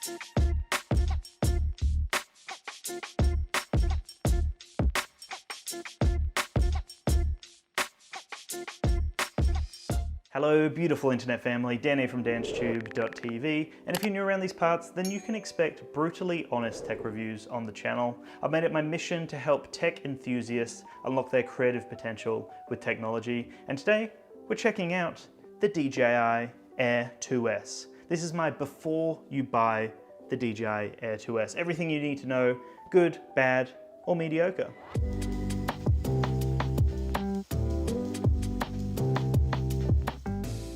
Hello beautiful internet family, Dan here from danstube.tv, and if you're new around these parts, then you can expect brutally honest tech reviews on the channel. I've made it my mission to help tech enthusiasts unlock their creative potential with technology, and today we're checking out the DJI Air 2S. This is my before you buy the DJI Air 2S. Everything you need to know, good, bad, or mediocre.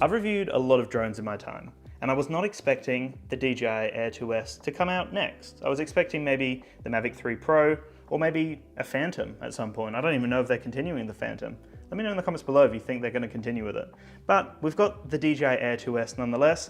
I've reviewed a lot of drones in my time, and I was not expecting the DJI Air 2S to come out next. I was expecting maybe the Mavic 3 Pro, or maybe a Phantom at some point. I don't even know if they're continuing the Phantom. Let me know in the comments below if you think they're going to continue with it. But we've got the DJI Air 2S nonetheless,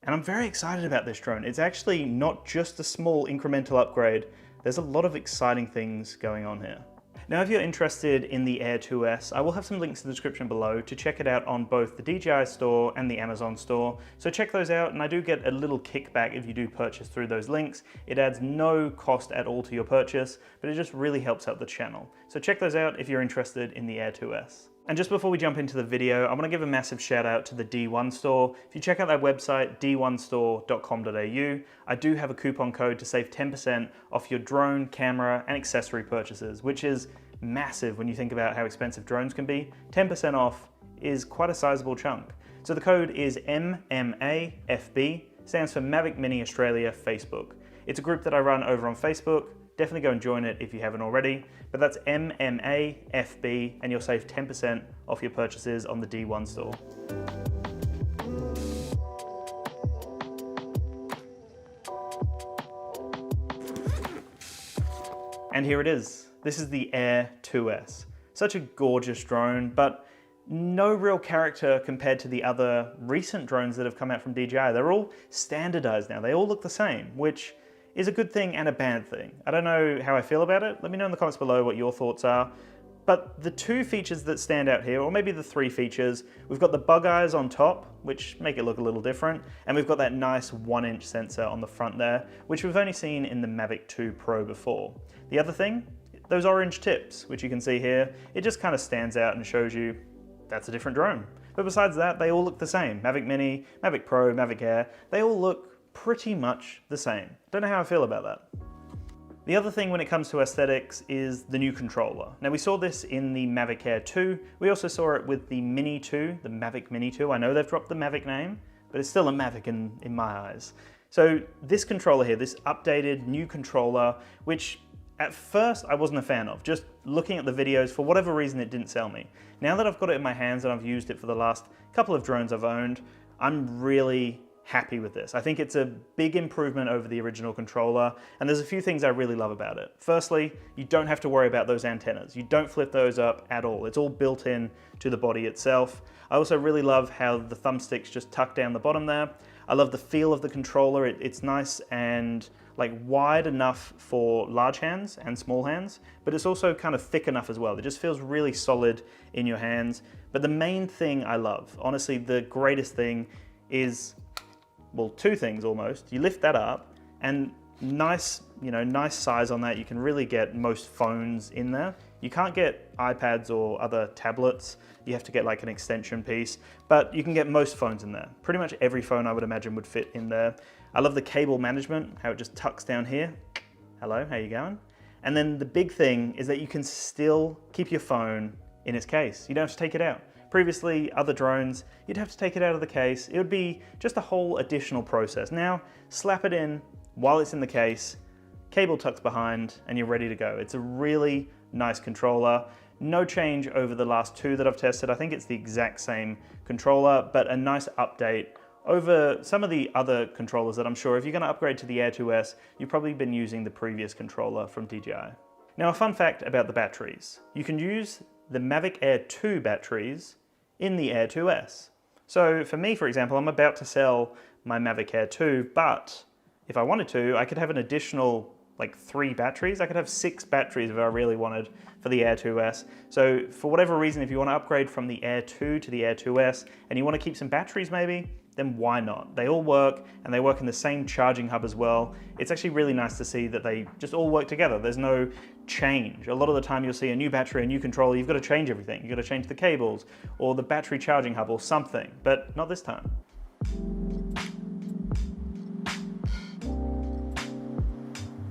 and I'm very excited about this drone. It's actually not just a small incremental upgrade. There's a lot of exciting things going on here. Now, if you're interested in the Air 2S, I will have some links in the description below to check it out on both the DJI store and the Amazon store. So check those out, and I do get a little kickback if you do purchase through those links. It adds no cost at all to your purchase, but it just really helps out the channel. So check those out if you're interested in the Air 2S. And just before we jump into the video, I want to give a massive shout out to the D1 store. If you check out that website, d1store.com.au, I do have a coupon code to save 10% off your drone, camera, and accessory purchases, which is massive when you think about how expensive drones can be. 10% off is quite a sizable chunk. So the code is MMAFB, stands for Mavic Mini Australia Facebook. It's a group that I run over on Facebook. Definitely go and join it if you haven't already, but that's MMAFB, and you'll save 10% off your purchases on the D1 store. And here it is. This is the Air 2S. Such a gorgeous drone, but no real character compared to the other recent drones that have come out from DJI. They're all standardized now. They all look the same, which is a good thing and a bad thing. I don't know how I feel about it. Let me know in the comments below what your thoughts are. But the two features that stand out here, or maybe the three features, we've got the bug eyes on top, which make it look a little different, and we've got that nice 1-inch sensor on the front there, which we've only seen in the Mavic 2 Pro before. The other thing, those orange tips, which you can see here, it just kind of stands out and shows you that's a different drone. But besides that, they all look the same. Mavic Mini, Mavic Pro, Mavic Air, they all look pretty much the same. Don't know how I feel about that. The other thing when it comes to aesthetics is the new controller. Now, we saw this in the Mavic Air 2. We also saw it with the Mini 2, the Mavic Mini 2. I know they've dropped the Mavic name, but it's still a Mavic in my eyes. So this controller here, this updated new controller, which at first I wasn't a fan of. Just looking at the videos, for whatever reason, it didn't sell me. Now that I've got it in my hands and I've used it for the last couple of drones I've owned, I'm really happy with this. I think it's a big improvement over the original controller, and there's a few things I really love about it. Firstly, you don't have to worry about those antennas. You don't flip those up at all. It's all built in to the body itself. I also really love how the thumbsticks just tuck down the bottom there. I love the feel of the controller. It's nice and like wide enough for large hands and small hands, but it's also kind of thick enough as well. It just feels really solid in your hands. But the main thing I love, honestly, the greatest thing is, well, two things almost. You lift that up, and nice size on that. You can really get most phones in there. You can't get iPads or other tablets. You have to get like an extension piece, but you can get most phones in there. Pretty much every phone I would imagine would fit in there. I love the cable management, how it just tucks down here. Hello, how you going? And then the big thing is that you can still keep your phone in its case. You don't have to take it out. Previously, other drones, you'd have to take it out of the case. It would be just a whole additional process. Now, slap it in while it's in the case, cable tucks behind, and you're ready to go. It's a really nice controller. No change over the last two that I've tested. I think it's the exact same controller, but a nice update over some of the other controllers that I'm sure if you're gonna upgrade to the Air 2S, you've probably been using the previous controller from DJI. Now, a fun fact about the batteries. You can use the Mavic Air 2 batteries in the Air 2S. So for me, for example, I'm about to sell my Mavic Air 2, but if I wanted to, I could have an additional like 3 batteries. I could have 6 batteries if I really wanted for the Air 2S. So for whatever reason, if you want to upgrade from the Air 2 to the Air 2S and you want to keep some batteries maybe, then why not? They all work, and they work in the same charging hub as well. It's actually really nice to see that they just all work together. There's no change. A lot of the time you'll see a new battery, a new controller, you've got to change everything. You've got to change the cables, or the battery charging hub, or something, but not this time.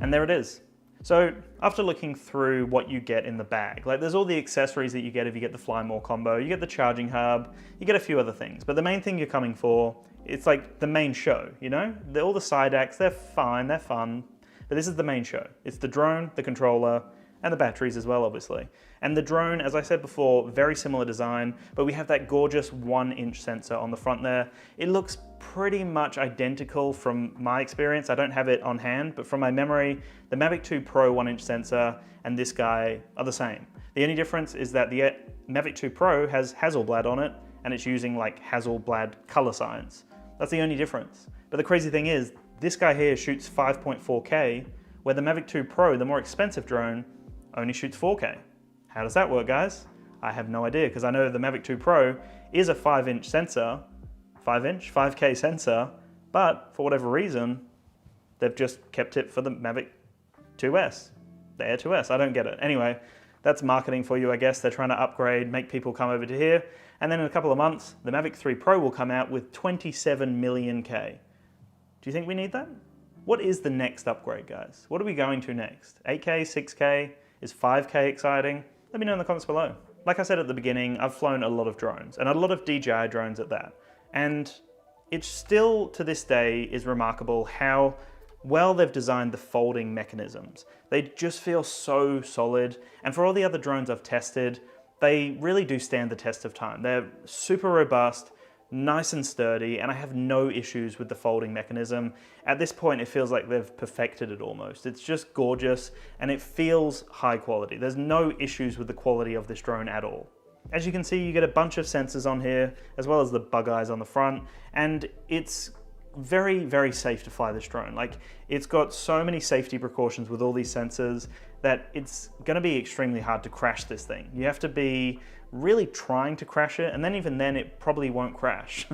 And there it is. So after looking through what you get in the bag, like there's all the accessories that you get if you get the Fly More combo, you get the charging hub, you get a few other things, but the main thing you're coming for, it's like the main show, you know? All the side acts, they're fine, they're fun, but this is the main show. It's the drone, the controller, and the batteries as well, obviously. And the drone, as I said before, very similar design, but we have that gorgeous 1-inch sensor on the front there. It looks pretty much identical from my experience. I don't have it on hand, but from my memory, the Mavic 2 Pro 1-inch sensor and this guy are the same. The only difference is that the Mavic 2 Pro has Hasselblad on it, and it's using like Hasselblad color science. That's the only difference. But the crazy thing is, this guy here shoots 5.4K, where the Mavic 2 Pro, the more expensive drone, only shoots 4K. How does that work, guys? I have no idea, because I know the Mavic 2 Pro is a 5-inch sensor, 5K sensor, but for whatever reason, they've just kept it for the Mavic 2S, the Air 2S. I don't get it. Anyway, that's marketing for you, I guess. They're trying to upgrade, make people come over to here, and then in a couple of months, the Mavic 3 Pro will come out with 27 million K. Do you think we need that? What is the next upgrade, guys? What are we going to next? 8K, 6K? Is 5K exciting? Let me know in the comments below. Like I said at the beginning, I've flown a lot of drones, and a lot of DJI drones at that. And it still, to this day, is remarkable how well they've designed the folding mechanisms. They just feel so solid, and for all the other drones I've tested, they really do stand the test of time. They're super robust, nice and sturdy, and I have no issues with the folding mechanism. At this point, it feels like they've perfected it almost. It's just gorgeous, and it feels high quality. There's no issues with the quality of this drone at all. As you can see, you get a bunch of sensors on here, as well as the bug eyes on the front, and it's very, very safe to fly this drone. Like, it's got so many safety precautions with all these sensors that it's gonna be extremely hard to crash this thing. You have to be really trying to crash it, and then even then it probably won't crash.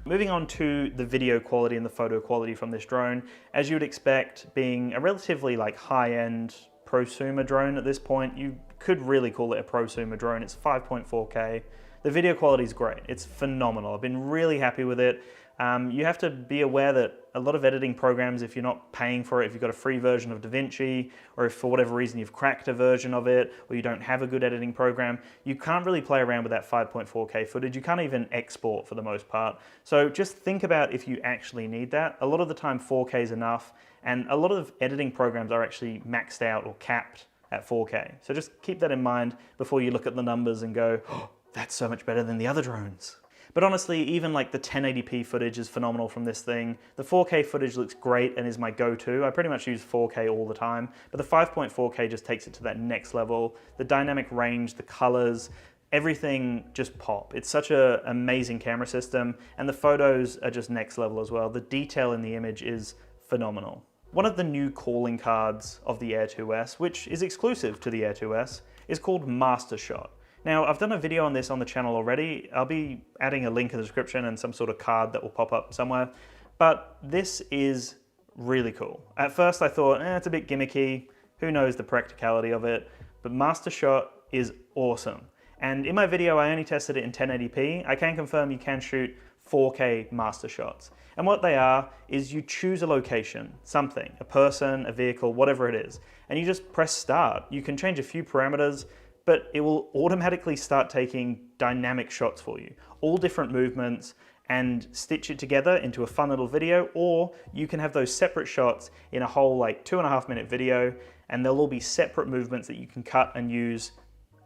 Moving on to the video quality and the photo quality from this drone, as you would expect, being a relatively like high-end prosumer drone at this point, you could really call it a prosumer drone. It's 5.4K. The video quality is great. It's phenomenal. I've been really happy with it. You have to be aware that a lot of editing programs, if you're not paying for it, if you've got a free version of DaVinci, or if for whatever reason you've cracked a version of it, or you don't have a good editing program, you can't really play around with that 5.4K footage. You can't even export for the most part. So just think about if you actually need that. A lot of the time 4K is enough, and a lot of editing programs are actually maxed out or capped at 4K. So just keep that in mind before you look at the numbers and go, oh, that's so much better than the other drones. But honestly, even like the 1080p footage is phenomenal from this thing. The 4K footage looks great and is my go-to. I pretty much use 4K all the time, but the 5.4K just takes it to that next level. The dynamic range, the colors, everything just pop. It's such an amazing camera system, and the photos are just next level as well. The detail in the image is phenomenal. One of the new calling cards of the Air 2S, which is exclusive to the Air 2S, is called Master Shot. Now, I've done a video on this on the channel already. I'll be adding a link in the description and some sort of card that will pop up somewhere, but this is really cool. At first I thought, it's a bit gimmicky, who knows the practicality of it, but Master Shot is awesome. And in my video, I only tested it in 1080p. I can confirm you can shoot 4K master shots. And what they are is you choose a location, something, a person, a vehicle, whatever it is, and you just press start. You can change a few parameters, but it will automatically start taking dynamic shots for you, all different movements, and stitch it together into a fun little video, or you can have those separate shots in a whole like 2.5 minute video, and they'll all be separate movements that you can cut and use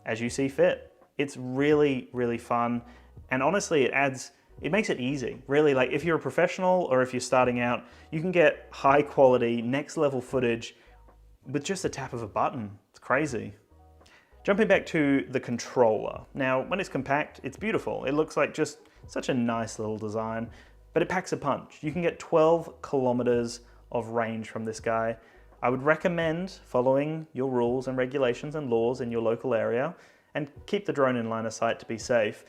as you see fit. It's really, really fun. And honestly, it makes it easy. Really, like if you're a professional or if you're starting out, you can get high quality, next level footage with just a tap of a button. It's crazy. Jumping back to the controller. Now, when it's compact, it's beautiful. It looks like just such a nice little design, but it packs a punch. You can get 12 kilometers of range from this guy. I would recommend following your rules and regulations and laws in your local area and keep the drone in line of sight to be safe.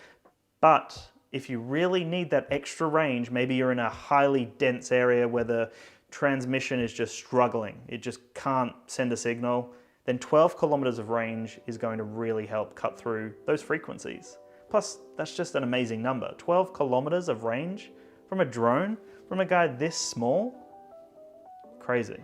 But if you really need that extra range, maybe you're in a highly dense area where the transmission is just struggling, it just can't send a signal, then 12 kilometers of range is going to really help cut through those frequencies. Plus, that's just an amazing number. 12 kilometers of range from a drone, from a guy this small? Crazy.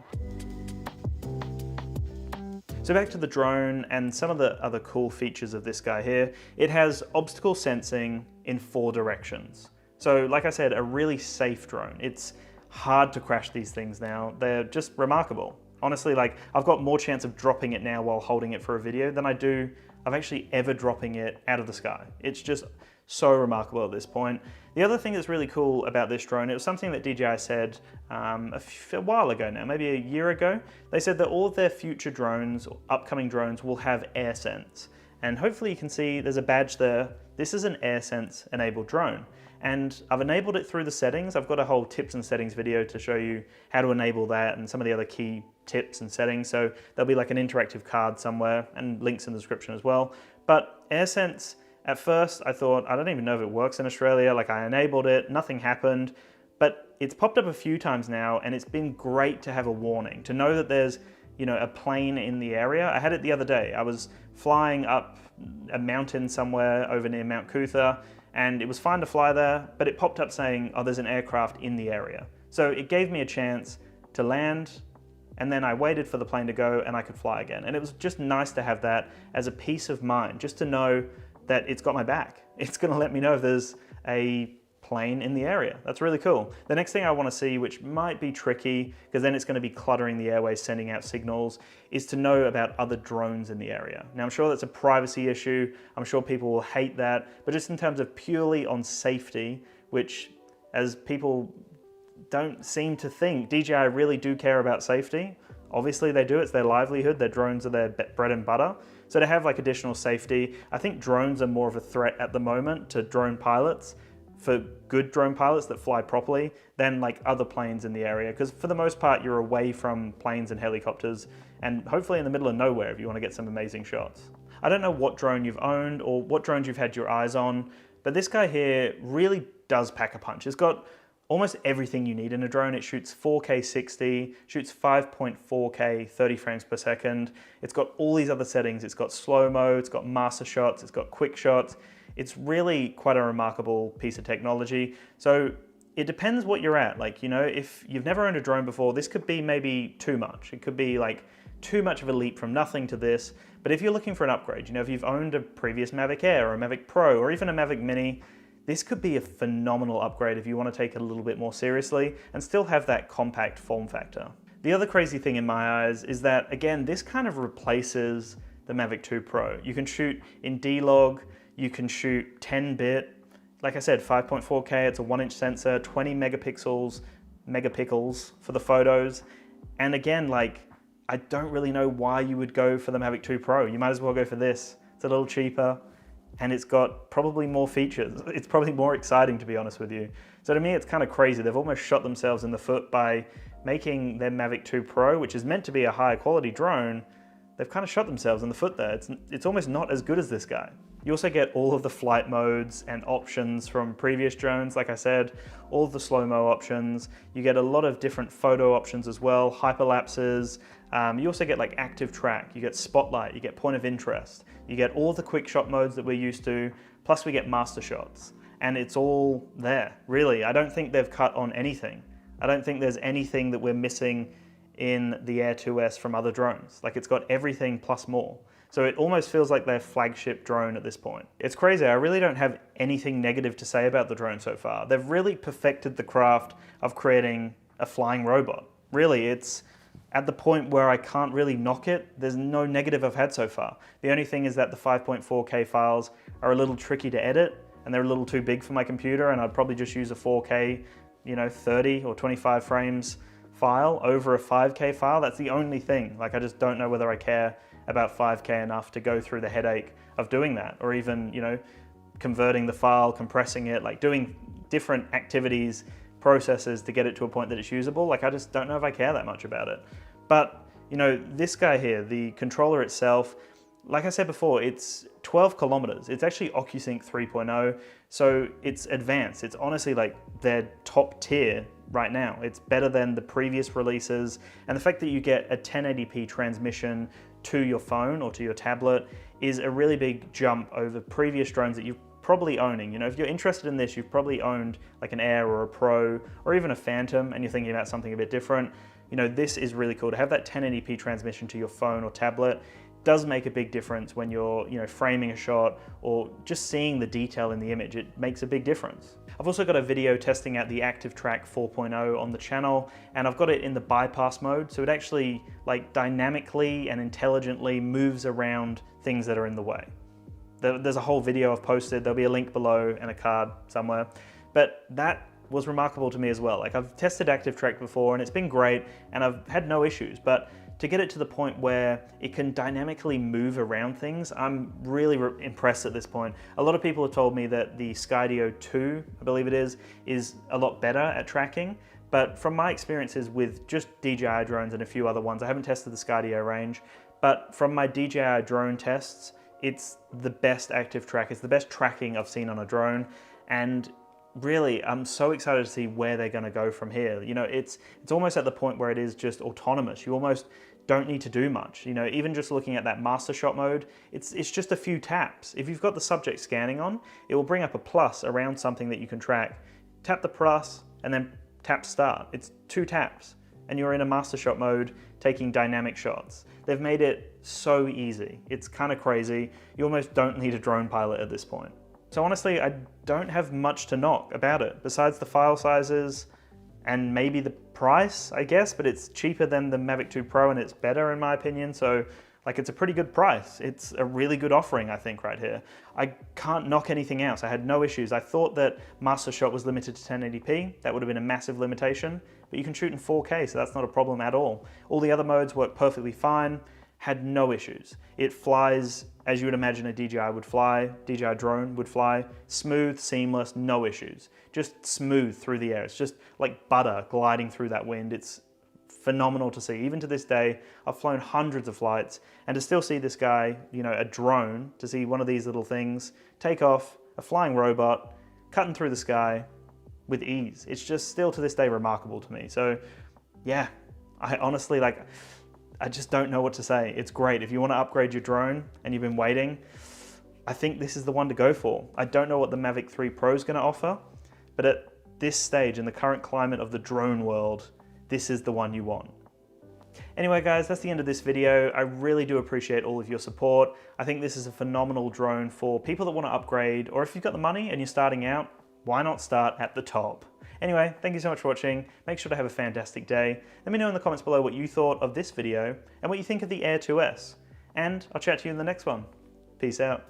So back to the drone and some of the other cool features of this guy here. It has obstacle sensing in 4 directions. So like I said, a really safe drone. It's hard to crash these things now. They're just remarkable. Honestly, like I've got more chance of dropping it now while holding it for a video than I do of actually ever dropping it out of the sky. It's just so remarkable at this point. The other thing that's really cool about this drone, it was something that DJI said a while ago now, maybe a year ago. They said that all of their future drones, or upcoming drones, will have AirSense. And hopefully you can see there's a badge there. This is an AirSense enabled drone. And I've enabled it through the settings. I've got a whole tips and settings video to show you how to enable that and some of the other key tips and settings. So there'll be like an interactive card somewhere and links in the description as well. But AirSense, at first I thought, I don't even know if it works in Australia. Like I enabled it, nothing happened, but it's popped up a few times now and it's been great to have a warning, to know that there's, you know, a plane in the area. I had it the other day. I was flying up a mountain somewhere over near Mount Cootha, and it was fine to fly there, but it popped up saying, oh, there's an aircraft in the area. So it gave me a chance to land, and then I waited for the plane to go and I could fly again. And it was just nice to have that as a peace of mind, just to know that it's got my back. It's gonna let me know if there's a plane in the area. That's really cool. The next thing I want to see, which might be tricky, because then it's going to be cluttering the airways, sending out signals, is to know about other drones in the area. Now I'm sure that's a privacy issue. I'm sure people will hate that, but just in terms of purely on safety, which as people don't seem to think, DJI really do care about safety. Obviously they do, it's their livelihood, their drones are their bread and butter. So to have like additional safety, I think drones are more of a threat at the moment to drone pilots, for good drone pilots that fly properly, than like other planes in the area. Because for the most part, you're away from planes and helicopters and hopefully in the middle of nowhere if you want to get some amazing shots. I don't know what drone you've owned or what drones you've had your eyes on, but this guy here really does pack a punch. It's got almost everything you need in a drone. It shoots 4K 60, shoots 5.4K 30 frames per second. It's got all these other settings. It's got slow-mo, it's got master shots, it's got quick shots. It's really quite a remarkable piece of technology. So it depends what you're at. Like, you know, if you've never owned a drone before, this could be maybe too much. It could be like too much of a leap from nothing to this. But if you're looking for an upgrade, you know, if you've owned a previous Mavic Air or a Mavic Pro or even a Mavic Mini, this could be a phenomenal upgrade if you want to take it a little bit more seriously and still have that compact form factor. The other crazy thing in my eyes is that, again, this kind of replaces the Mavic 2 Pro. You can shoot in D-Log, you can shoot 10-bit, like I said, 5.4K, it's a 1-inch sensor, 20 megapixels for the photos. And again, like, I don't really know why you would go for the Mavic 2 Pro. You might as well go for this. It's a little cheaper and it's got probably more features. It's probably more exciting, to be honest with you. So to me, it's kind of crazy. They've almost shot themselves in the foot by making their Mavic 2 Pro, which is meant to be a high quality drone. They've kind of shot themselves in the foot there. It's almost not as good as this guy. You also get all of the flight modes and options from previous drones. Like I said, all of the slow-mo options. You get a lot of different photo options as well, hyperlapses. You also get like active track, you get spotlight, you get point of interest. You get all the quick shot modes that we're used to, plus we get master shots. And it's all there, really. I don't think they've cut on anything. I don't think there's anything that we're missing in the Air 2S from other drones. Like, it's got everything plus more. So it almost feels like their flagship drone at this point. It's crazy, I really don't have anything negative to say about the drone so far. They've really perfected the craft of creating a flying robot. Really, it's at the point where I can't really knock it. There's no negative I've had so far. The only thing is that the 5.4K files are a little tricky to edit and they're a little too big for my computer, and I'd probably just use a 4K, you know, 30 or 25 frames file over a 5K file. That's the only thing. Like, I just don't know whether I care about 5K enough to go through the headache of doing that, or even, you know, converting the file, compressing it, like doing different activities, processes to get it to a point that it's usable. Like, I just don't know if I care that much about it. But, you know, this guy here, the controller itself, like I said before, it's 12 kilometers. It's actually OcuSync 3.0, so it's advanced. It's honestly like their top tier right now. It's better than the previous releases, and the fact that you get a 1080p transmission to your phone or to your tablet is a really big jump over previous drones that you're probably owning. You know, if you're interested in this, you've probably owned like an Air or a Pro or even a Phantom, and you're thinking about something a bit different. You know, this is really cool. To have that 1080p transmission to your phone or tablet does make a big difference when you're, you know, framing a shot or just seeing the detail in the image. It makes a big difference. I've also got a video testing out the ActiveTrack 4.0 on the channel, and I've got it in the bypass mode, so it actually like dynamically and intelligently moves around things that are in the way. There's a whole video I've posted. There'll be a link below and a card somewhere, but that was remarkable to me as well. Like, I've tested ActiveTrack before and it's been great and I've had no issues, but to get it to the point where it can dynamically move around things, I'm really impressed at this point. A lot of people have told me that the Skydio 2, I believe it is a lot better at tracking, but from my experiences with just DJI drones and a few other ones, I haven't tested the Skydio range, but from my DJI drone tests, it's the best ActiveTrack. It's the best tracking I've seen on a drone, and really, I'm so excited to see where they're going to go from here. You know, it's almost at the point where it is just autonomous. You almost don't need to do much. You know, even just looking at that master shot mode, it's just a few taps. If you've got the subject scanning on, it will bring up a plus around something that you can track. Tap the plus and then tap start. It's 2 taps and you're in a master shot mode taking dynamic shots. They've made it so easy. It's kind of crazy. You almost don't need a drone pilot at this point. So honestly, I don't have much to knock about it, besides the file sizes and maybe the price, I guess, but it's cheaper than the Mavic 2 Pro and it's better in my opinion, so like it's a pretty good price. It's a really good offering, I think, right here. I can't knock anything else. I had no issues. I thought that Master Shot was limited to 1080p. That would have been a massive limitation, but you can shoot in 4K, so that's not a problem at all. All the other modes work perfectly fine. Had no issues. It flies as you would imagine a DJI would fly, DJI drone would fly, smooth, seamless, no issues. Just smooth through the air. It's just like butter gliding through that wind. It's phenomenal to see. Even to this day, I've flown hundreds of flights, and to still see this guy, you know, a drone, to see one of these little things take off, a flying robot, cutting through the sky with ease. It's just still to this day remarkable to me. So yeah, I honestly, like, I just don't know what to say. It's great. If you want to upgrade your drone and you've been waiting, I think this is the one to go for. I don't know what the Mavic 3 Pro is going to offer, but at this stage in the current climate of the drone world, this is the one you want. Anyway guys, that's the end of this video. I really do appreciate all of your support. I think this is a phenomenal drone for people that want to upgrade, or if you've got the money and you're starting out, why not start at the top? Anyway, thank you so much for watching. Make sure to have a fantastic day. Let me know in the comments below what you thought of this video and what you think of the Air 2S. And I'll chat to you in the next one. Peace out.